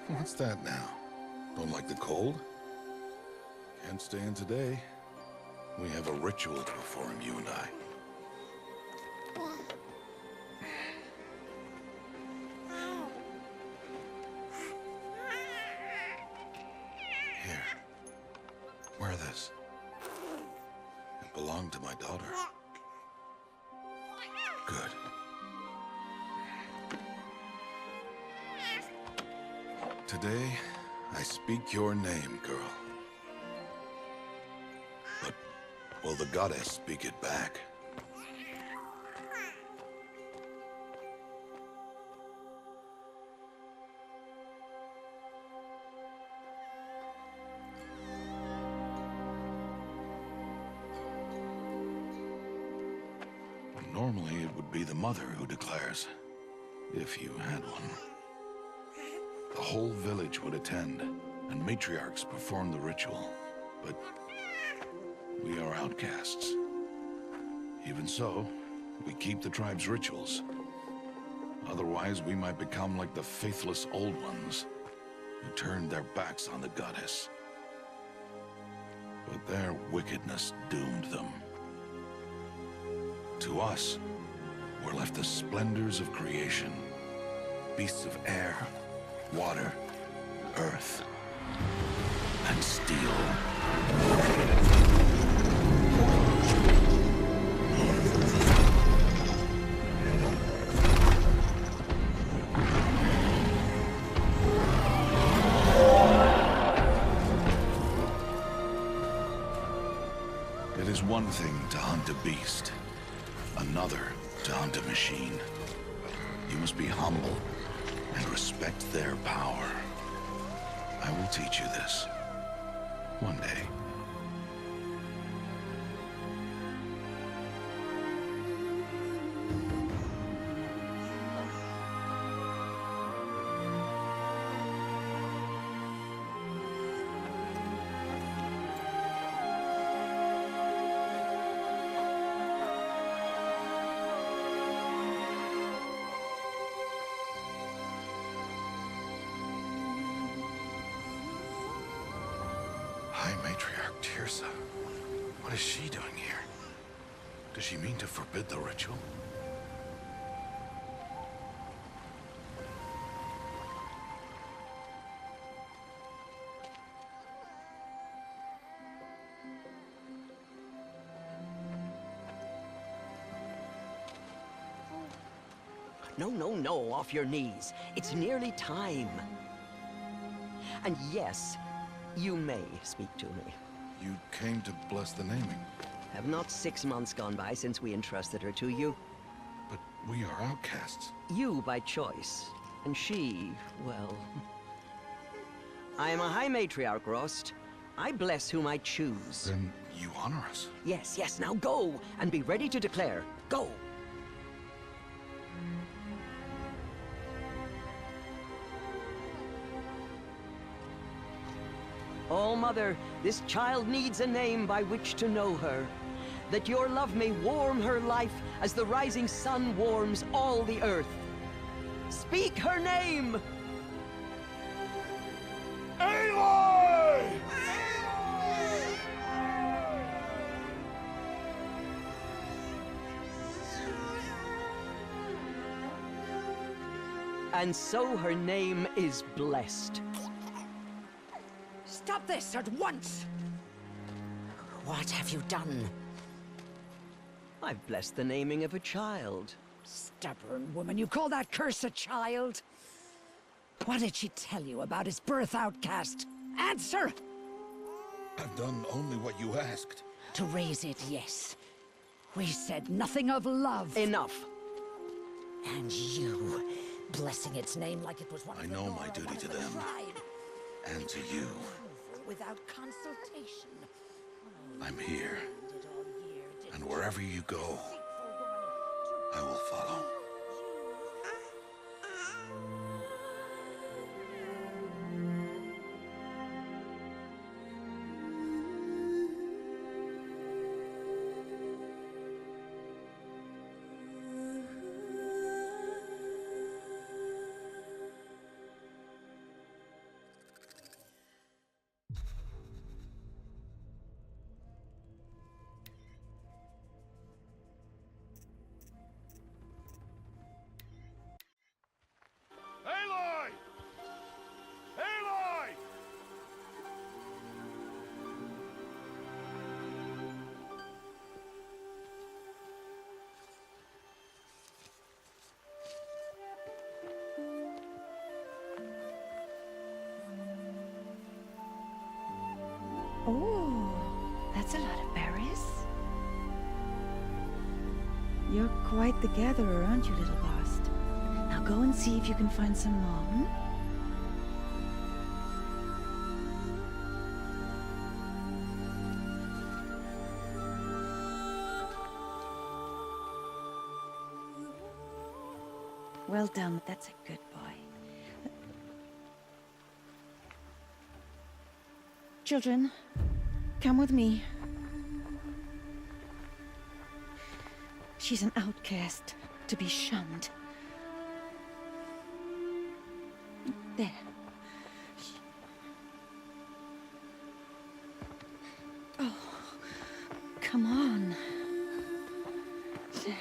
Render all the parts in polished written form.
What's that now? Don't like the cold? Can't stay in today. We have a ritual to perform, you and I. Here. Wear this. It belonged to my daughter. Good. Today, I speak your name, girl. But will the goddess speak it back? Normally, it would be the mother who declares, if you had one. The whole village would attend, and matriarchs perform the ritual. But we are outcasts. Even so, we keep the tribe's rituals. Otherwise, we might become like the faithless old ones, who turned their backs on the goddess. But their wickedness doomed them. To us, were left the splendors of creation. Beasts of air, water, earth, and steel. It is one thing to hunt a beast, another to hunt a machine. You must be humble and respect their power. I will teach you this. One day. High Matriarch Teersa. What is she doing here? Does she mean to forbid the ritual? No, no, no, off your knees. It's nearly time. And yes, you may speak to me. You came to bless the naming, Have not 6 months gone by since we entrusted her to you? but we are outcasts. You by choice, and she, well... I am a High Matriarch, Rost. I bless whom I choose. Then you honor us. Yes, yes, now go, and be ready to declare. Go! Oh, Mother, this child needs a name by which to know her. That your love may warm her life as the rising sun warms all the earth. Speak her name! Aloy! And so her name is blessed. Stop this at once! What have you done? I've blessed the naming of a child. Stubborn woman, you call that curse a child? What did she tell you about his birth, outcast? Answer! I've done only what you asked. To raise it, yes. We said nothing of love. Enough. And you, blessing its name like it was one I of the know Nora, my duty one of to the them. tribe. And to you. Without consultation. I'm here. Did all year, did And wherever you go, I will follow. Oh, that's a lot of berries. You're quite the gatherer, aren't you, little Bast? Now go and see if you can find some more, hmm? Well done, that's a good boy. Children, come with me. She's an outcast, to be shunned. There. Oh, come on. There.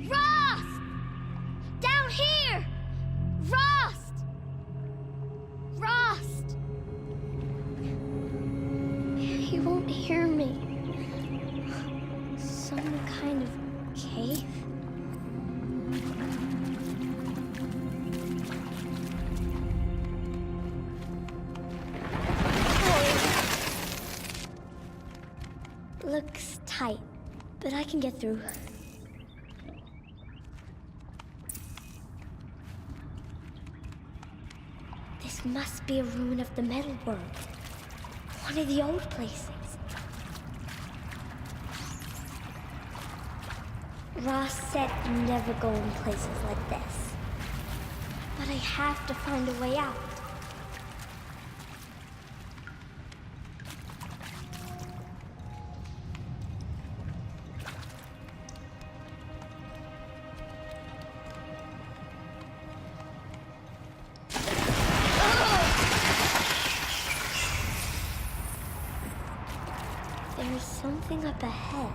Rost! Down here! Rost! Rost! He won't hear me. Some kind of cave? Looks tight, but I can get through. This must be a ruin of the Metal World. One of the old places. Ross said never go in places like this. But I have to find a way out. There's something up ahead.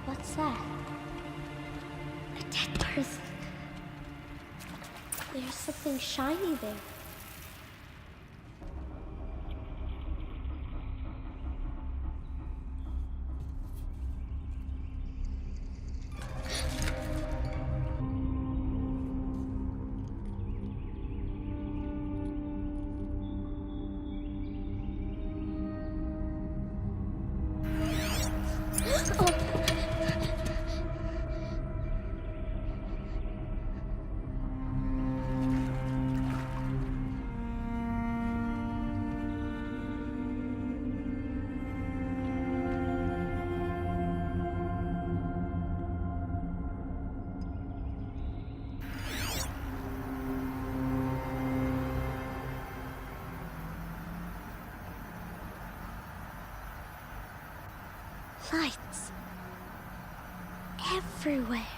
What's that? A dead person. There's something shiny there. Lights. Everywhere.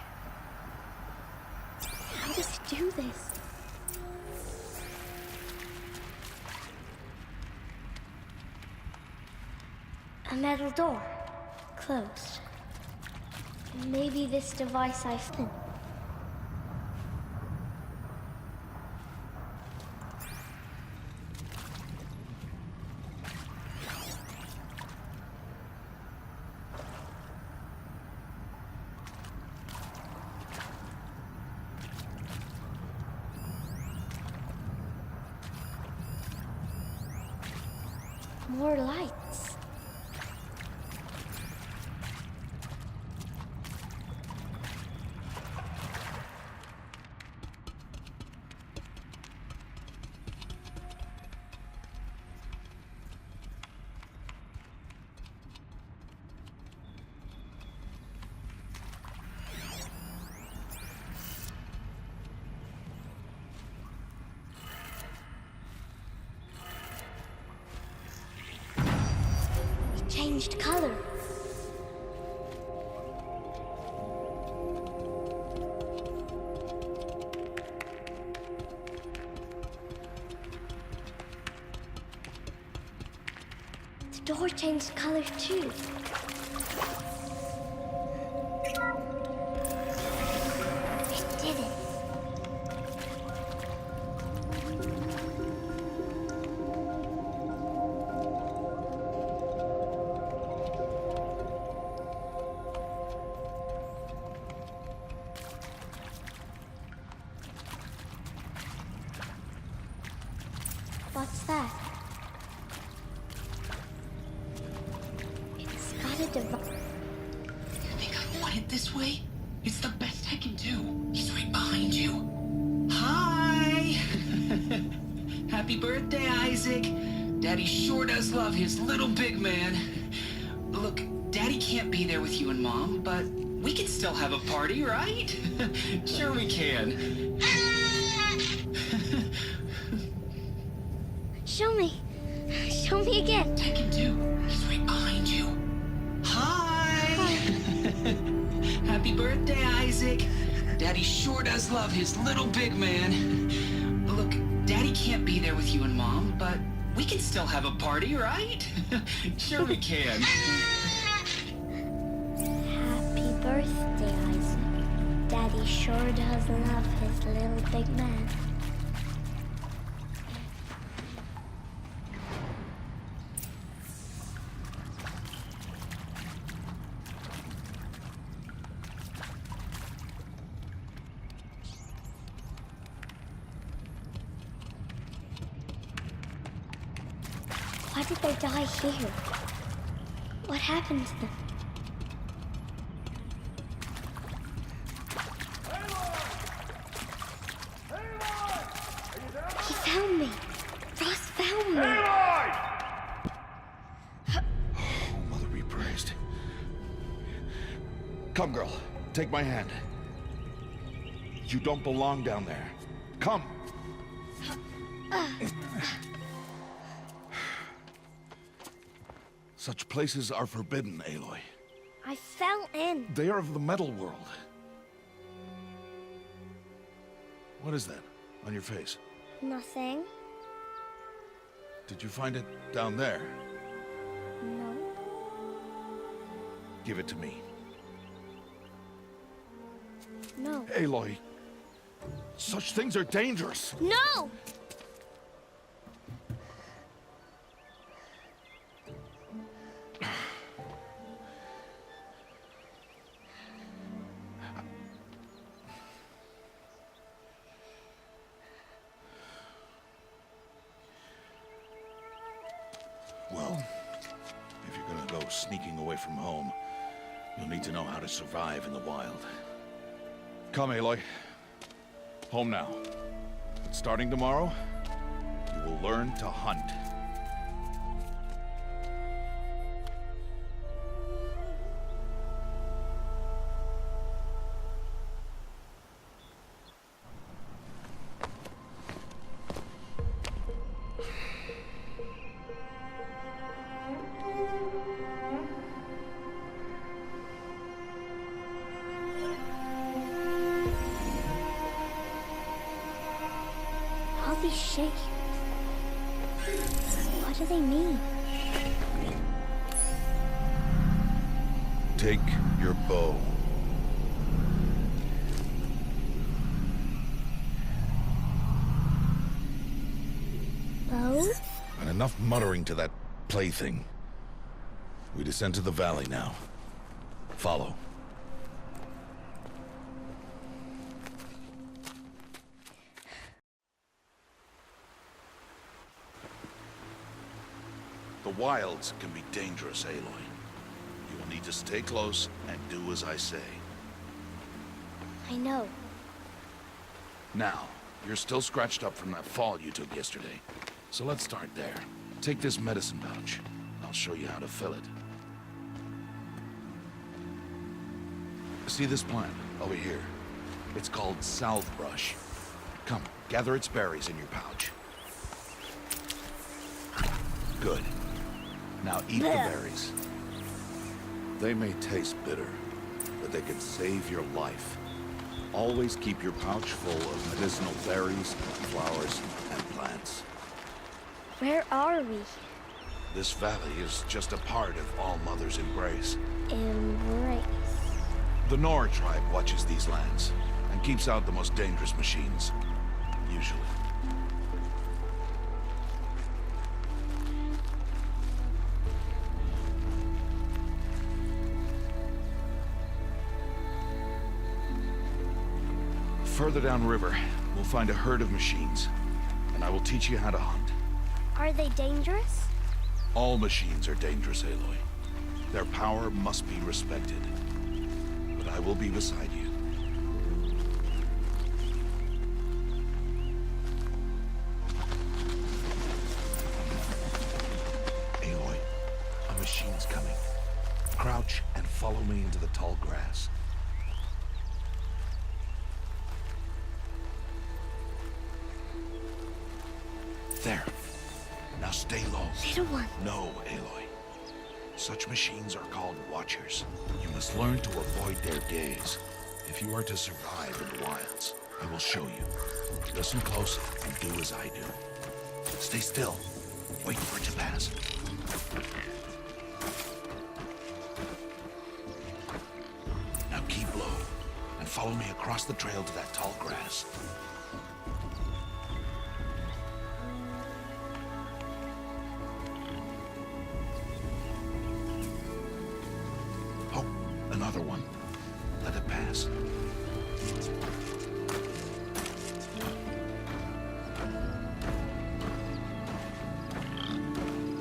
How does he do this? A metal door. Closed. Maybe this device I found. More lights. door changed colors too. It did it. What's that? It's got a device. You think I want it this way? It's the best I can do. He's right behind you. Hi! Happy birthday, Isaac. Daddy sure does love his little big man. Look, Daddy can't be there with you and Mom, but we can still have a party, right? Sure we can. Show me. Show me again. I can do. He's right behind you. Hi! Happy birthday, Isaac. Daddy sure does love his little big man. Look, Daddy can't be there with you and Mom, but we can still have a party, right? Sure we can. Happy birthday, Isaac. Daddy sure does love his little big man. Why did they die here? What happened to them? He found me. Ross found me. Oh, Mother be praised. Come, girl. Take my hand. You don't belong down there. Come. Such places are forbidden, Aloy. I fell in. They are of the metal world. What is that on your face? Nothing. Did you find it down there? No. Give it to me. No. Aloy, such things are dangerous. No! Well, if you're gonna go sneaking away from home, you'll need to know how to survive in the wild. Come, Aloy. Home now. But starting tomorrow, you will learn to hunt. All these shapes. What do they mean? Take your bow. Bow? And enough muttering to that plaything. We descend to the valley now. Follow. The wilds can be dangerous, Aloy. You will need to stay close and do as I say. I know. Now, you're still scratched up from that fall you took yesterday. So let's start there. Take this medicine pouch. I'll show you how to fill it. See this plant over here? It's called salve brush. Come, gather its berries in your pouch. Good. Now eat the berries. They may taste bitter, but they can save your life. Always keep your pouch full of medicinal berries, flowers, and plants. Where are we? This valley is just a part of All Mother's embrace. Embrace. The Nora tribe watches these lands and keeps out the most dangerous machines. Usually. Further downriver, we'll find a herd of machines, and I will teach you how to hunt. Are they dangerous? All machines are dangerous, Aloy. Their power must be respected. But I will be beside you. Aloy, a machine's coming. Crouch and follow me into the tall grass. There. Now stay low. Little one. No, Aloy. Such machines are called Watchers. You must learn to avoid their gaze. If you are to survive in the wilds, I will show you. Listen close and do as I do. Stay still. Wait for it to pass. Now keep low and follow me across the trail to that tall grass. Oh, another one. Let it pass.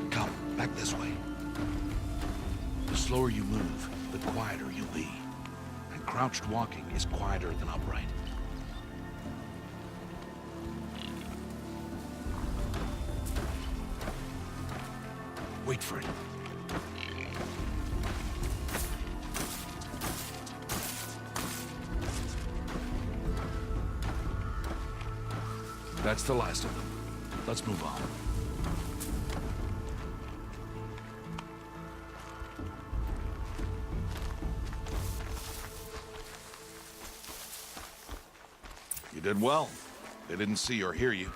Come, back this way. The slower you move, the quieter you'll be. And crouched walking is quieter than upright. Wait for it. That's the last of them. Let's move on. You did well. They didn't see or hear you.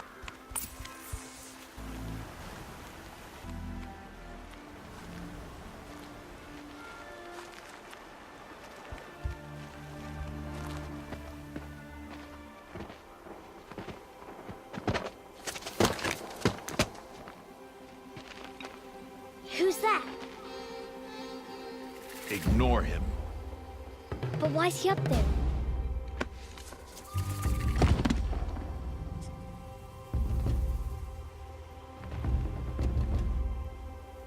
Who's that? Ignore him. But why's he up there?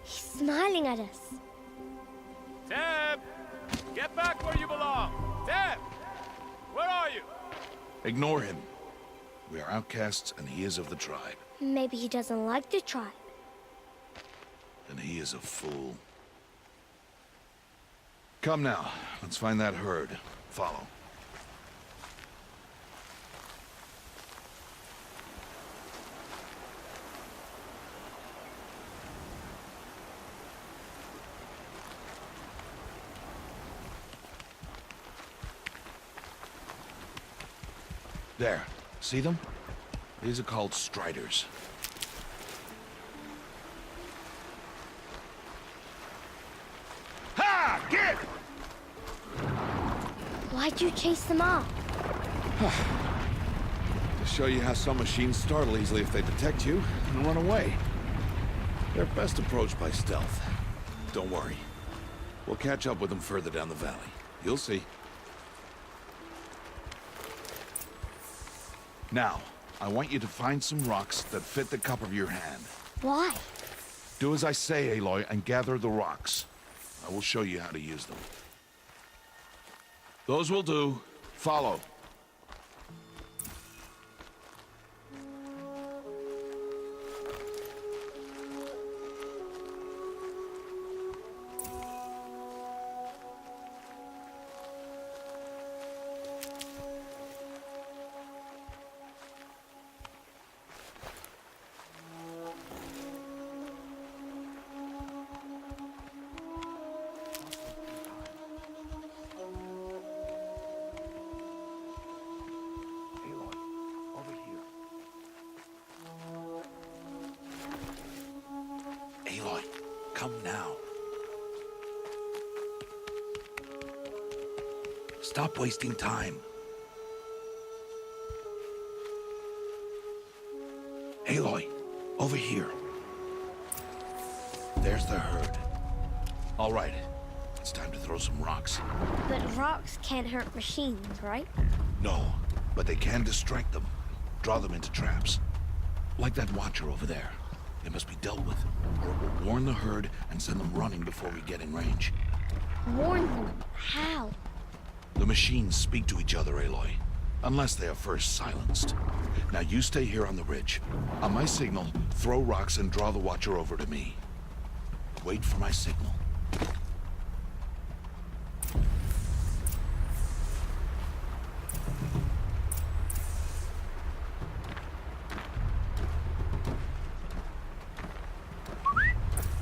He's smiling at us. Teb! Get back where you belong! Teb! Where are you? Ignore him. We are outcasts, and he is of the tribe. Maybe he doesn't like the tribe. And he is a fool. Come now, let's find that herd. Follow. There. See them? These are called Striders. Ha! Get! Why'd you chase them off? To show you how some machines startle easily if they detect you and run away. They're best approached by stealth. Don't worry. We'll catch up with them further down the valley. You'll see. Now, I want you to find some rocks that fit the cup of your hand. Why? Do as I say, Aloy, and gather the rocks. I will show you how to use them. Those will do. Follow. Come now. Stop wasting time. Aloy, over here. There's the herd. All right, it's time to throw some rocks. But rocks can't hurt machines, right? No, but they can distract them. Draw them into traps. Like that watcher over there. It must be dealt with, or it will warn the herd and send them running before we get in range. Warn them. How? The machines speak to each other, Aloy. Unless they are first silenced. Now you stay here on the ridge. On my signal, throw rocks and draw the watcher over to me. Wait for my signal.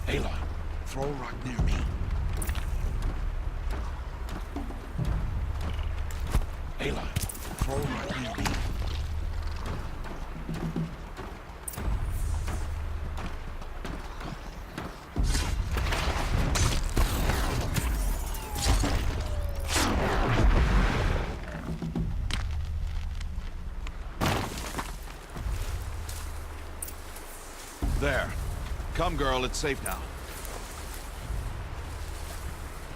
Aloy, throw a rock near me. Aloy, throw a rock near me. There. Come, girl, it's safe now.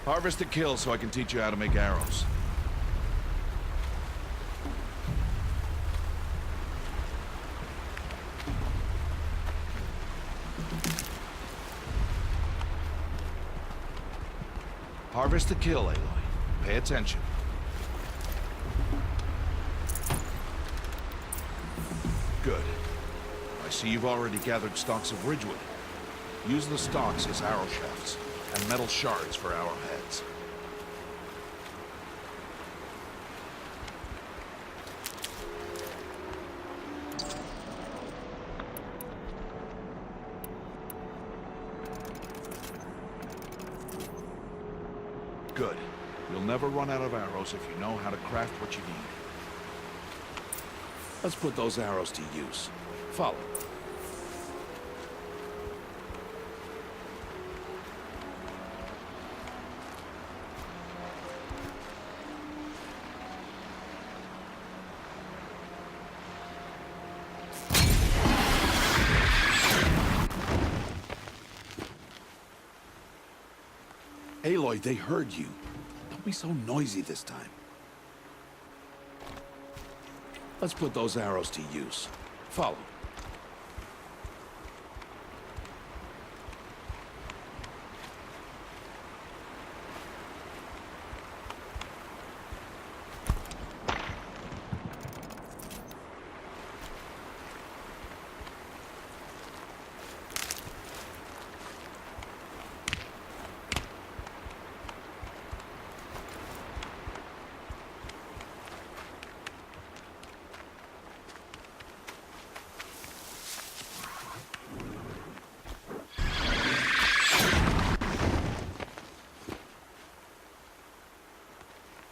Harvest a kill so I can teach you how to make arrows. Harvest a kill, Aloy. Pay attention. Good. I see you've already gathered stalks of ridgewood. Use the stalks as arrow shafts, and metal shards for arrowheads. Good. You'll never run out of arrows if you know how to craft what you need. Let's put those arrows to use. Follow. Aloy, they heard you. Don't be so noisy this time. Let's put those arrows to use. Follow.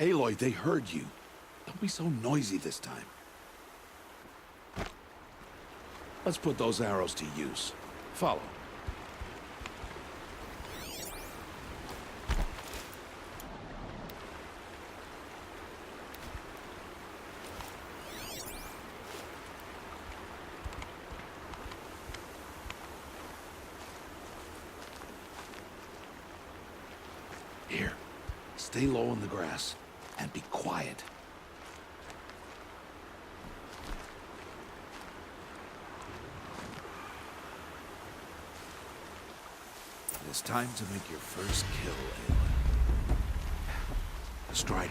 Aloy, they heard you. Don't be so noisy this time. Let's put those arrows to use. Follow. Here, stay low in the grass. And be quiet. It is time to make your first kill, Aloy. The Strider,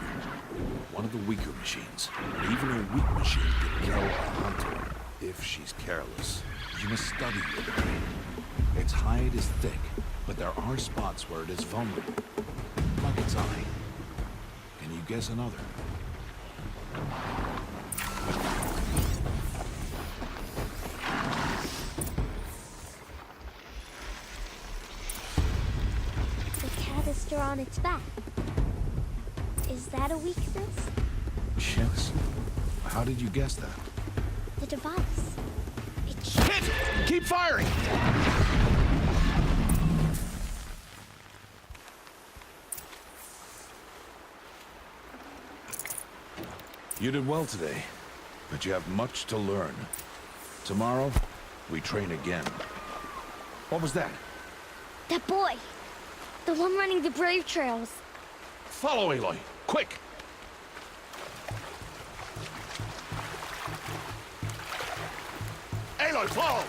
one of the weaker machines. But even a weak machine can kill a hunter if she's careless. You must study it. Its hide is thick, but there are spots where it is vulnerable, like its eye. Can you guess another? The canister on its back. Is that a weakness? Yes. How did you guess that? The device. It Hit! Keep firing! You did well today, but you have much to learn. Tomorrow, we train again. What was that? That boy! The one running the brave trails. Follow Aloy, quick! Aloy, follow!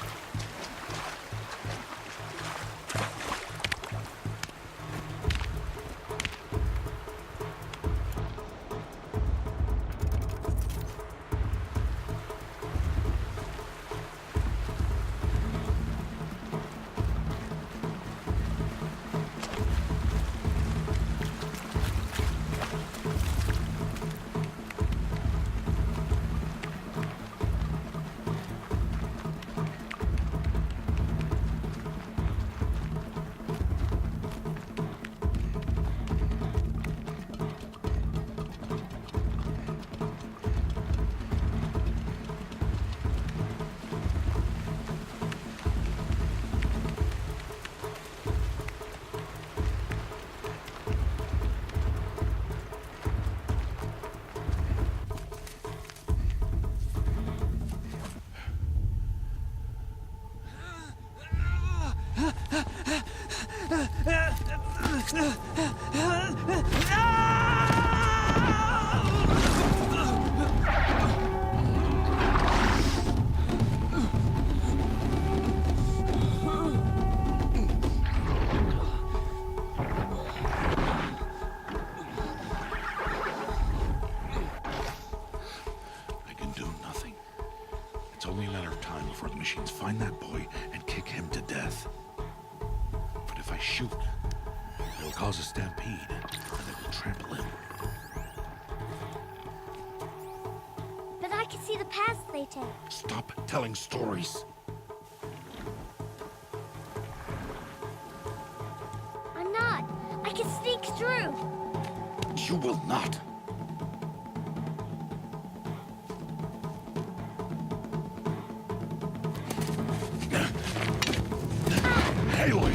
I can do nothing. It's only a matter of time before the machines find that boy and kick him to death. But if I shoot, it'll cause a stampede, and they will trample him. But I can see the paths they take. Stop telling stories. I'm not. I can sneak through. You will not. Aloy!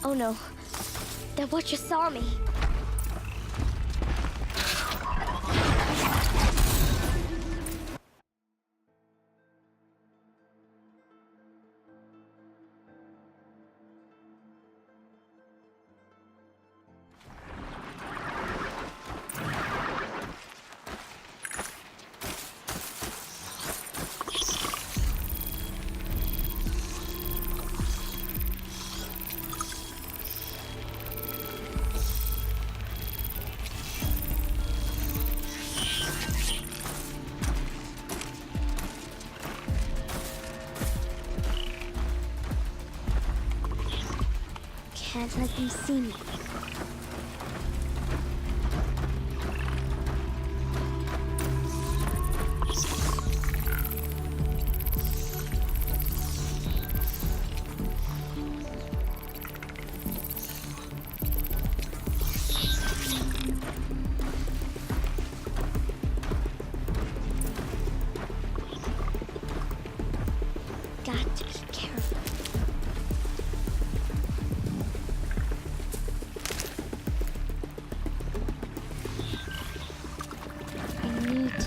Oh no. That Watcher saw me. Can't let them see me. Got to be careful.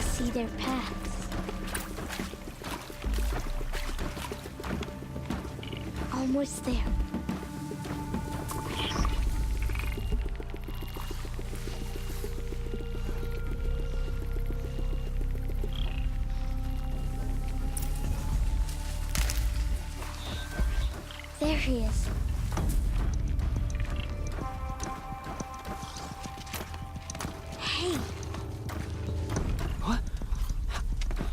See their paths. Almost there. There he is. Hey. What?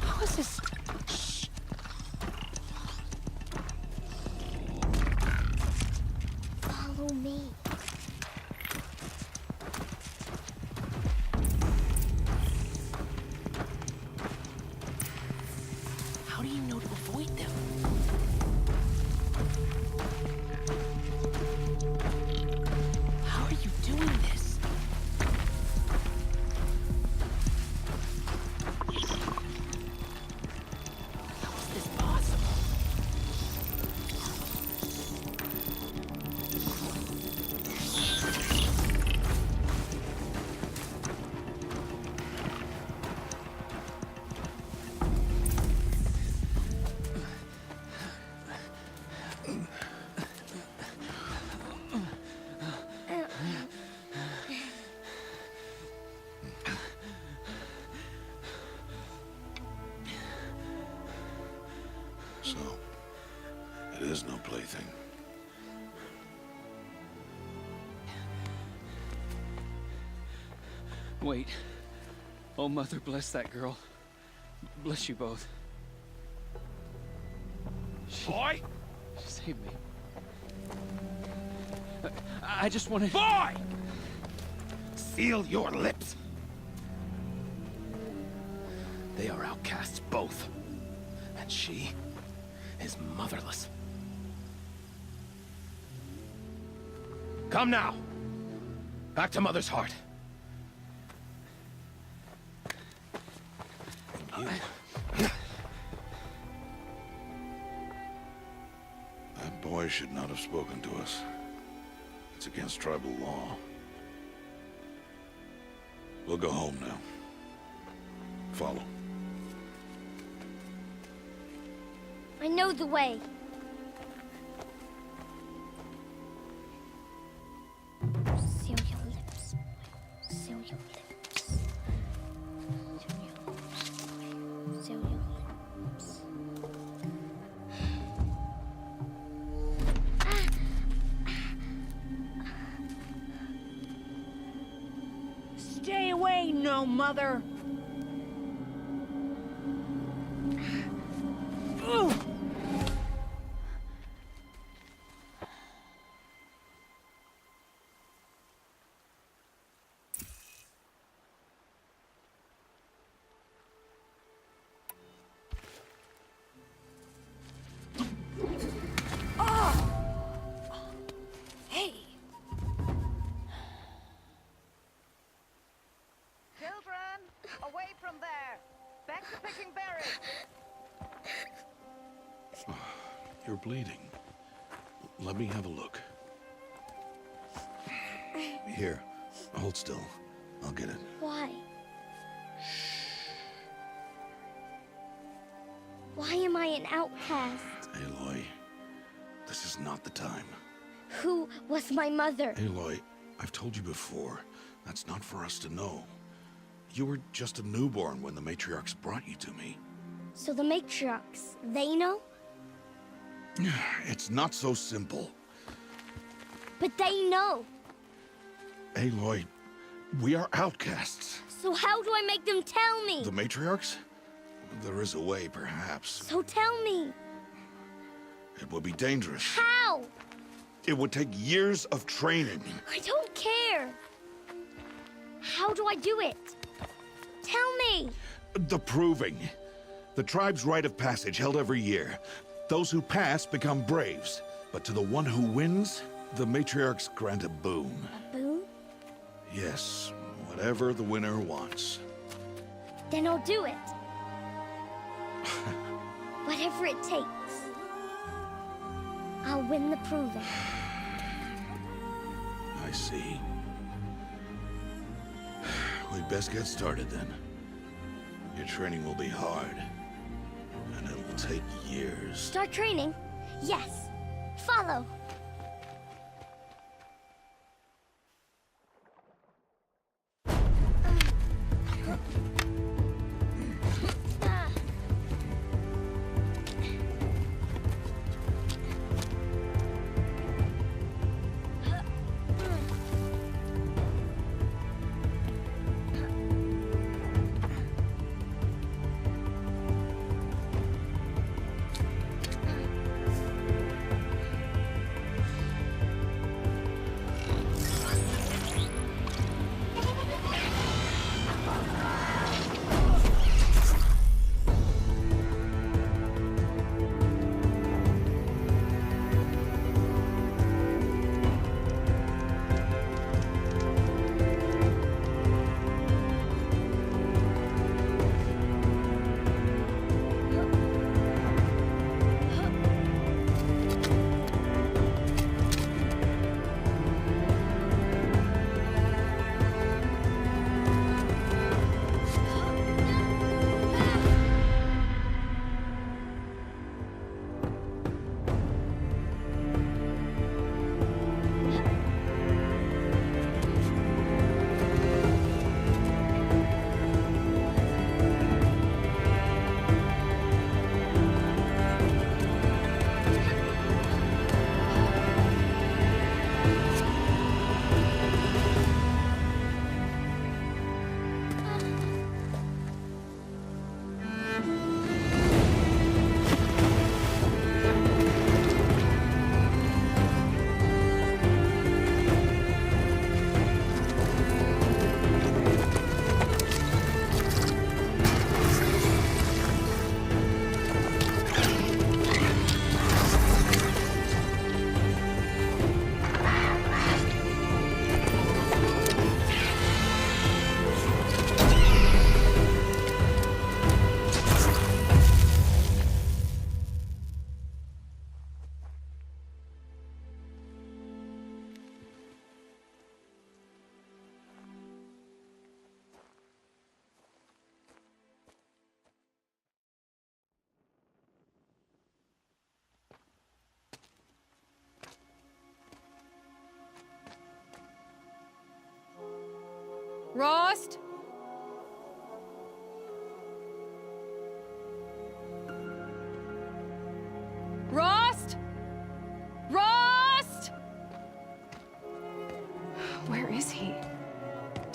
How is this? Shh. Follow me. is no plaything. Wait. Oh, Mother, bless that girl. Bless you both. Boy! She saved me. I just wanted... Boy! Seal your lips. They are outcasts, both. And she is motherless. Come now. Back to Mother's heart. And you... That boy should not have spoken to us. It's against tribal law. We'll go home now. Follow. I know the way. Seal your lips. Seal your lips. Seal your lips. Seal your lips. Stay away, no mother! Ooh. Hey! Children, away from there! Back to picking berries! You're bleeding. Let me have a look. Here, hold still. I'll get it. Why? Why am I an outcast? Aloy, this is not the time. Who was my mother? Aloy, I've told you before, that's not for us to know. You were just a newborn when the matriarchs brought you to me. So the matriarchs, they know? It's not so simple. But they know. Aloy, we are outcasts. So how do I make them tell me? The matriarchs? There is a way, perhaps. So tell me. It would be dangerous. How? It would take years of training. I don't care. How do I do it? Tell me. The proving. The tribe's rite of passage held every year. Those who pass become braves. But to the one who wins, the matriarchs grant a boon. A boon? Yes, whatever the winner wants. Then I'll do it. Whatever it takes. I'll win the proving. I see. We'd best get started then. Your training will be hard. And it will take years. Start training? Yes. Follow.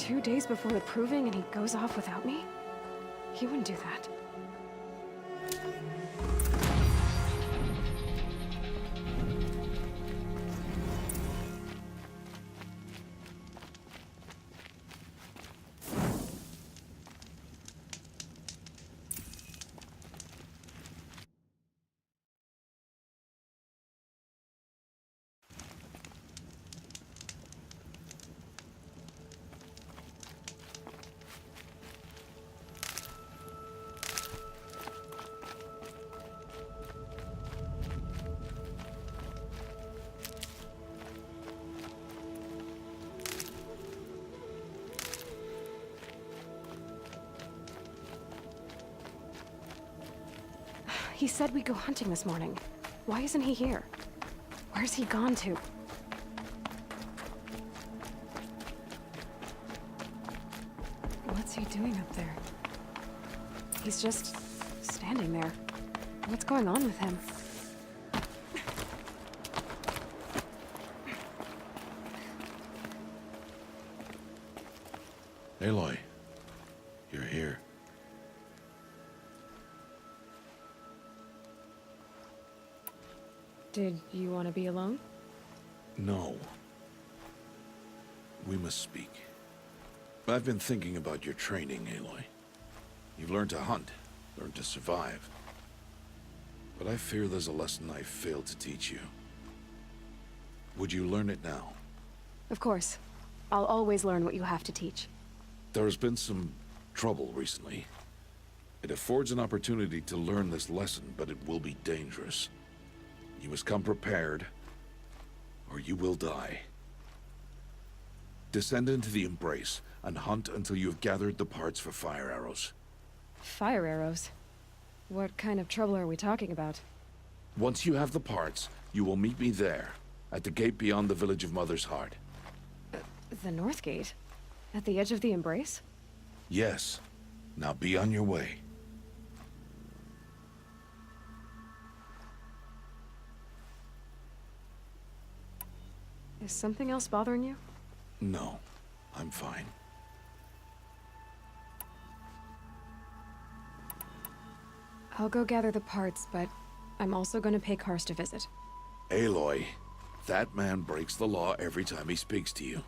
2 days before the proving and he goes off without me? He wouldn't do that. He said we'd go hunting this morning. Why isn't he here? Where's he gone to? What's he doing up there? He's just standing there. What's going on with him? Aloy, you're here. Did you want to be alone? No. We must speak. I've been thinking about your training, Aloy. You've learned to hunt, learned to survive. But I fear there's a lesson I failed to teach you. Would you learn it now? Of course. I'll always learn what you have to teach. There has been some trouble recently. It affords an opportunity to learn this lesson, but it will be dangerous. You must come prepared, or you will die. Descend into the Embrace, and hunt until you have gathered the parts for fire arrows. Fire arrows? What kind of trouble are we talking about? Once you have the parts, you will meet me there, at the gate beyond the village of Mother's Heart. The North Gate? At the edge of the Embrace? Yes. Now be on your way. Is something else bothering you? No, I'm fine. I'll go gather the parts, but I'm also going to pay Karst a visit. Aloy, that man breaks the law every time he speaks to you.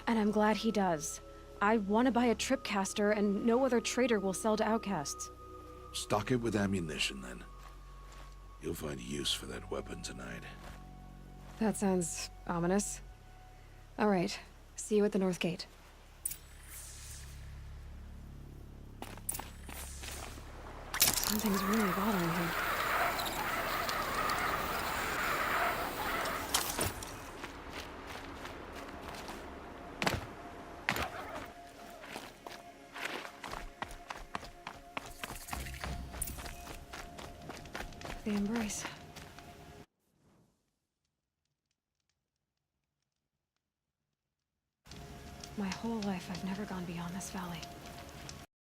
And I'm glad he does. I want to buy a tripcaster, and no other trader will sell to outcasts. Stock it with ammunition, then. You'll find use for that weapon tonight. That sounds ominous. All right. See you at the North Gate. Something's really bothering him. The Embrace. My whole life, I've never gone beyond this valley.